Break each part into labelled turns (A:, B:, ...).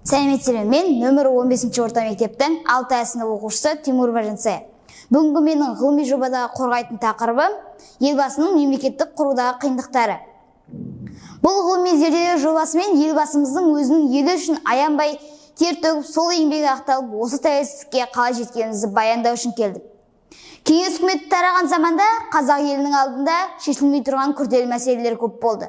A: Сәлеметсіздер, мен нөмір 15-ші орта мектептің 6 сынып оқушысы Тимур Баженсая. Бүгінгі менің ғылыми жобадағы қорғайтын тақырыбым елбасының мемлекеттік құрудағы қиындықтары. Бұл ғылыми зерделеу жобасымен елбасымыздың өзінің елі үшін аянбай тер төгіп, сол еңбегі ақталып, осы тәуелсіздікке қалай жеткенімізді баяндау үшін келдік. Кеңес үкіметі тараған заманда қазақ елінің алдында шешілмей тұрған күрделі мәселелер көп болды.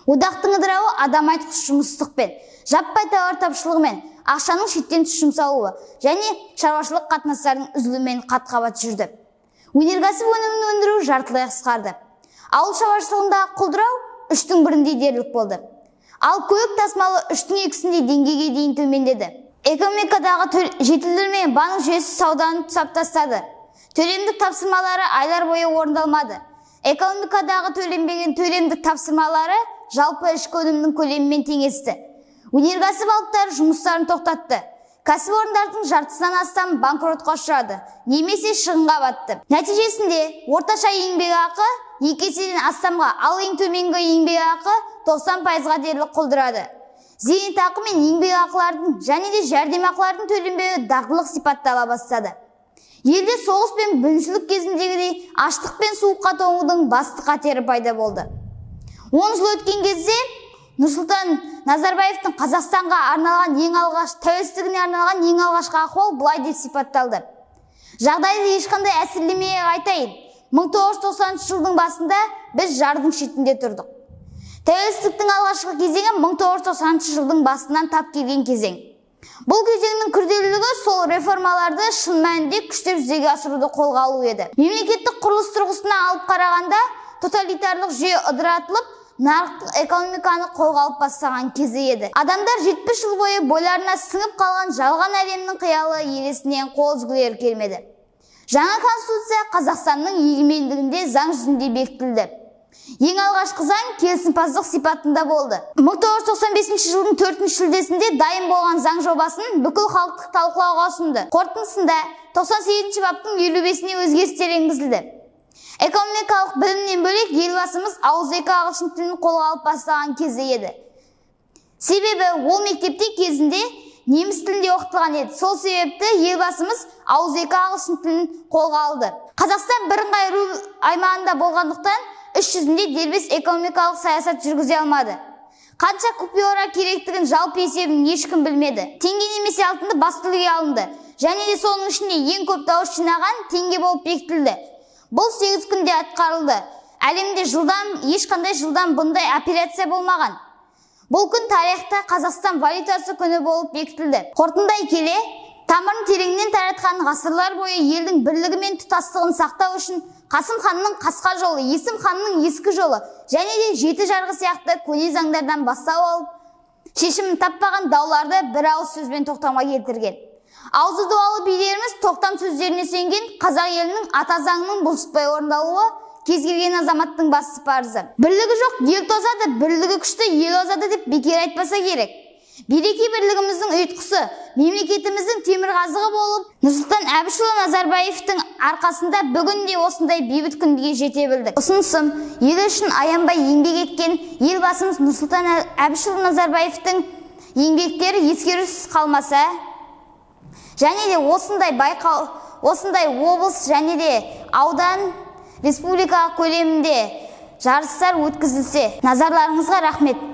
A: Одақтың ыдырауы адам айтқыш жұмыссыздықпен, жаппай тауар тапшылығымен, ақшаның шеттен тыс жұмсалуы және шаруашылық қатынастарының үзілуімен қат-қабат жүрді. Өнеркәсіп өнімін өндіру жартылай қысқарды. Ауыл шаруашылығындағы құлдырау 3/1 дерлік болды. Ал көлік тасымалы 3/2 деңгейге дейін төмендеді. Экономикадағы жетілдірме банк жүйесі сауданы тұсап тастады. Төлемдік тапсырмалары айлар бойы орындалмады. Экономикадағы төленбеген төлемдік тапсырмалары жалпы ішкі өнімнің көлемімен теңесті. Өнеркәсіп алыптары жұмыстарын тоқтатты. Кәсіпорындардың жартысынан астам банкротқа ұшырады, немесе шығынға батты. Нәтижесінде орташа еңбекақы 2 еседен астамға, ал ең төменгі еңбекақы 90%-ға дерлік құлдырады. Зейнетақы мен еңбекақылардың және де жәрдемақылардың төленбеуі дағдылық сипаттала бастады. Елде соғыс пен бүліншілік кезіндегідей аштық пен суыққа тоңудың басты қатері пайда болды. 10 жыл өткен кезде Нұрсұлтан Назарбаевтың Қазақстанға арналған тәуелсіздігіне арналған ең алғашқы ахуал былай деп сипатталды. Жағдайды ешқандай әсірелемей айтайын. 1990 жылдың басында біз жардың шетінде тұрдық. Тәуелсіздіктің алғашқы кезеңі 1990 жылдың басынан тап келген кезең. Бұл кезеңнің күрделілігі сол реформаларды шын мәнінде күштеп жүзеге асыруды қолға алу еді. Мемлекеттік құрылыс тұрғысына алып қарағанда тоталитарлық жүйе ыдыратылып, нарықтық экономиканы қолға алып бастаған кезі еді. Адамдар 70 жыл бойы бойларына сіңіп қалған жалған әлемнің қиялы елесінен қол үзгілері келмеді. Жаңа конституция Қазақстанның егемендігінде заң жүзінде бекітілді. Ең алғашқы заң келісімпаздық сипатында болды. 1995 жылдың 4 шілдесінде дайын болған заң жобасын бүкіл халықтық талқылауға ұсынды. Қорытындысында 98 баптың 55-не өзгерістер енгізілді. Экономикалық білімнен бөлек елбасымыз ауызекі ағылшын тілін қолға алып бастаған кезі еді. Себебі ол мектепте кезінде неміс тілінде оқытылған еді. Сол себепті елбасымыз ауызекі ағылшын тілін қолға алды. Қазақстан бірыңғай рубль аймағында болғандықтан іс жүзінде дербес экономикалық саясат жүргізе алмады. Қанша купюра керектігін жалпы есебін ешкім білмеді. Теңге немесе алтынды бас тілге алынды. Және де соның ішінде ең көп дауыс жинаған теңге болып бекітілді. Бұл 8 күнде атқарылды. Әлемде ешқандай жылдан бұндай операция болмаған. Бұл күн тарихта Қазақстан валютасы күні болып бекітілді. Қорытындай келе, тамырын тереңнен таратқан ғасырлар бойы елдің бірлігі мен тұтастығын сақтау үшін Қасым ханның қасқа жолы, Есім ханның ескі жолы және де жеті жарғы сияқты көне заңдардан бастау алып, шешімін таппаған дауларды бір ауыз сөзбен тоқтамға келтірген. Аузы дуалы билеріміз тоқтам сөздеріне сүйенген қазақ елінің ата заңының бұлжытпай орындалуы кез келген азаматтың басты парызы. Бірлігі жоқ ел тозады, бірлігі күшті ел озады деп бекер айтпаса керек. Береке бірлігіміздің ұйытқысы, мемлекетіміздің темірқазығы болып, Нұрсұлтан Әбішұлы Назарбаевтың арқасында бүгінде осындай бейбіт күнге жете білдік. Ұсынысым, ел үшін аянбай еңбек еткен елбасымыз Нұрсұлтан Әбішұлы Назарбаевтың еңбектері ескерусіз қалмаса, және де осындай облыс және де аудан республика көлемінде жарыстар өткізілсе, назарларыңызға рахмет.